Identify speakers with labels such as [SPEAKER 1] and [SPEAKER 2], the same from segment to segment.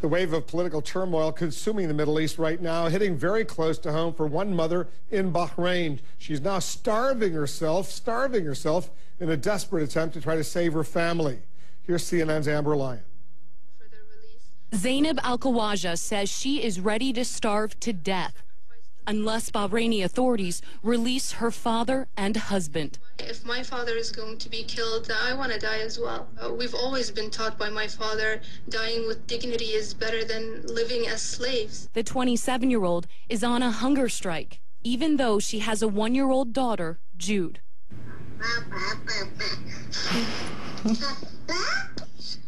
[SPEAKER 1] The wave of political turmoil consuming the Middle East right now, hitting very close to home for one mother in Bahrain. She's now starving herself in a desperate attempt to try to save her family. Here's CNN's Amber Lyon.
[SPEAKER 2] Zainab Alkhawaja says she is ready to starve to death unless Bahraini authorities release her father and husband.
[SPEAKER 3] If my father is going to be killed, I want to die as well. We've always been taught by my father, dying with dignity is better than living as slaves.
[SPEAKER 2] The 27-year-old is on a hunger strike, even though she has a 1-year-old daughter, Jude.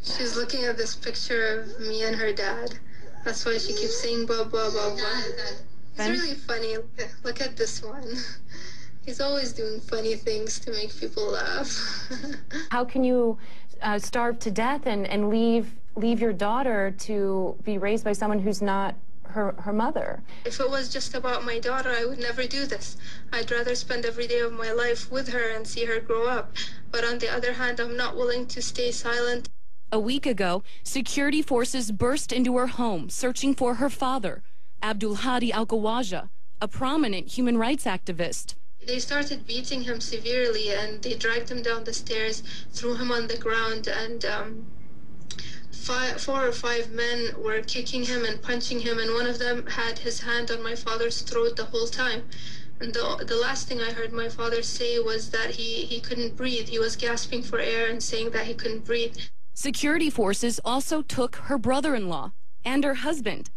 [SPEAKER 3] She's looking at this picture of me and her dad. That's why she keeps saying, "Ba, ba, ba, ba." It's really funny. Look at this one. He's always doing funny things to make people laugh.
[SPEAKER 2] How can you starve to death and leave your daughter to be raised by someone who's not her mother?
[SPEAKER 3] If it was just about my daughter, I would never do this. I'd rather spend every day of my life with her and see her grow up. But on the other hand, I'm not willing to stay silent.
[SPEAKER 2] A week ago, security forces burst into her home searching for her father, Abdul Hadi Alkhawaja, a prominent human rights activist.
[SPEAKER 3] They started beating him severely, and they dragged him down the stairs, threw him on the ground, and 4 or 5 men were kicking him and punching him, and one of them had his hand on my father's throat the whole time. And the last thing I heard my father say was that he couldn't breathe. He was gasping for air and saying that he couldn't breathe.
[SPEAKER 2] Security forces also took her brother-in-law and her husband.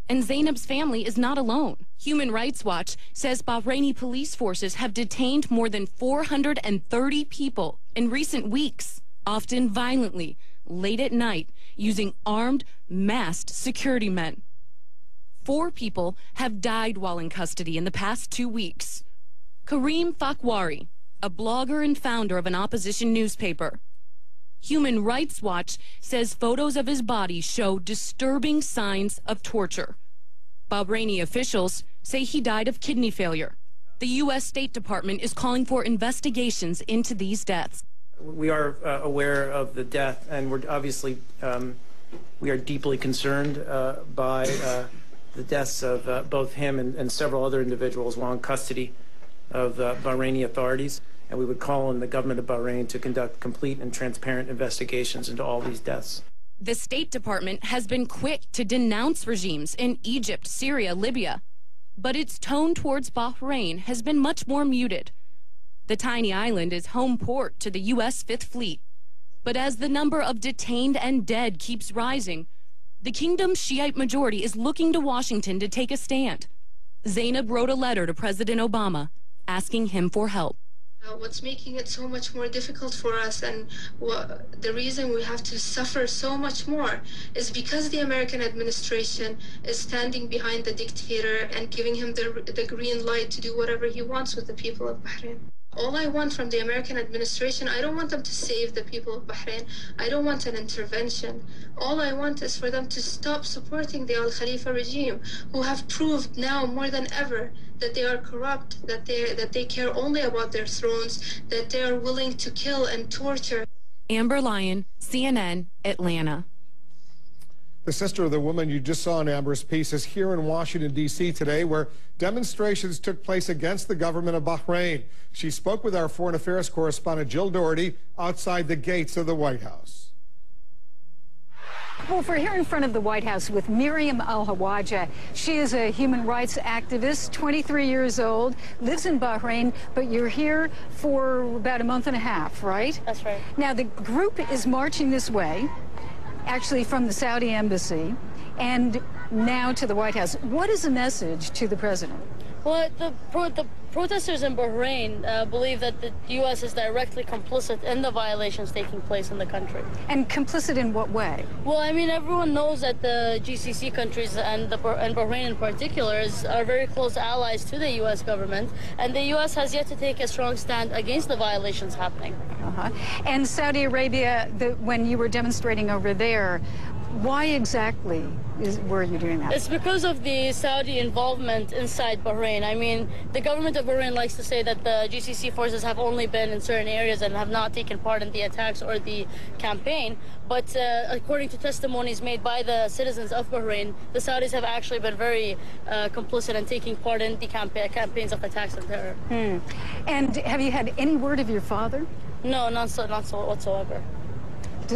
[SPEAKER 2] And Zainab's family is not alone. Human Rights Watch says Bahraini police forces have detained more than 430 people in recent weeks, often violently, late at night, using armed, masked security men. 4 people have died while in custody in the past 2 weeks. Karim Fakwari, a blogger and founder of an opposition newspaper. Human Rights Watch says photos of his body show disturbing signs of torture. Bahraini officials say he died of kidney failure. The U.S. State Department is calling for investigations into these deaths.
[SPEAKER 4] We are aware of the death, and we're obviously we are deeply concerned by the deaths of both him and several other individuals while in custody of Bahraini authorities. And we would call on the government of Bahrain to conduct complete and transparent investigations into all these deaths.
[SPEAKER 2] The State Department has been quick to denounce regimes in Egypt, Syria, Libya, but its tone towards Bahrain has been much more muted. The tiny island is home port to the U.S. Fifth Fleet. But as the number of detained and dead keeps rising, the kingdom's Shiite majority is looking to Washington to take a stand. Zainab wrote a letter to President Obama asking him for help.
[SPEAKER 3] What's making it so much more difficult for us, and the reason we have to suffer so much more, is because the American administration is standing behind the dictator and giving him the green light to do whatever he wants with the people of Bahrain. All I want from the American administration, I don't want them to save the people of Bahrain. I don't want an intervention. All I want is for them to stop supporting the Al Khalifa regime, who have proved now more than ever that they are corrupt, that they care only about their thrones, that they are willing to kill and torture.
[SPEAKER 2] Amber Lyon, CNN, Atlanta.
[SPEAKER 1] The sister of the woman you just saw in Amber's piece is here in Washington, D.C. today, where demonstrations took place against the government of Bahrain. She spoke with our foreign affairs correspondent Jill Doherty outside the gates of the White House.
[SPEAKER 5] Well, we're here in front of the White House with Zainab Alkhawaja. She is a human rights activist, 23 years old, lives in Bahrain, but you're here for about a month and a half, right?
[SPEAKER 6] That's right.
[SPEAKER 5] Now, the group is marching this way, actually from the Saudi embassy, and now to the White House. What is the message to the president?
[SPEAKER 6] Well, the protesters in Bahrain believe that the U.S. is directly complicit in the violations taking place in the country.
[SPEAKER 5] And complicit in what way?
[SPEAKER 6] Well, I mean, everyone knows that the GCC countries and Bahrain in particular are very close allies to the U.S. government, and the U.S. has yet to take a strong stand against the violations happening.
[SPEAKER 5] And Saudi Arabia, when you were demonstrating over there, Why exactly were you doing that?
[SPEAKER 6] It's because of the Saudi involvement inside Bahrain. I mean, the government of Bahrain likes to say that the GCC forces have only been in certain areas and have not taken part in the attacks or the campaign. But according to testimonies made by the citizens of Bahrain, the Saudis have actually been very complicit in taking part in the campaigns of attacks and terror.
[SPEAKER 5] And have you had any word of your father?
[SPEAKER 6] No, not so whatsoever.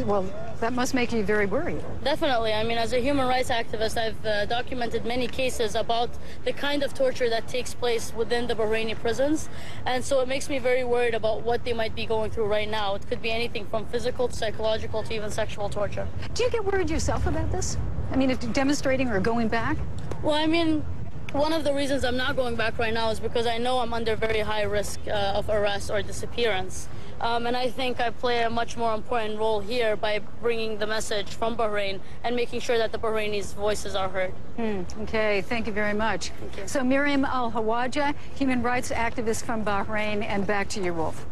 [SPEAKER 5] Well, that must make you very worried.
[SPEAKER 6] Definitely. I mean, as a human rights activist, I've documented many cases about the kind of torture that takes place within the Bahraini prisons. And so it makes me very worried about what they might be going through right now. It could be anything from physical to psychological to even sexual torture.
[SPEAKER 5] Do you get worried yourself about this? I mean, if demonstrating or going back?
[SPEAKER 6] Well, I mean, one of the reasons I'm not going back right now is because I know I'm under very high risk of arrest or disappearance. And I think I play a much more important role here by bringing the message from Bahrain and making sure that the Bahrainis' voices are heard.
[SPEAKER 5] Okay, thank you very much.
[SPEAKER 6] Thank you.
[SPEAKER 5] So Zainab Alkhawaja, human rights activist from Bahrain, and back to you, Wolf.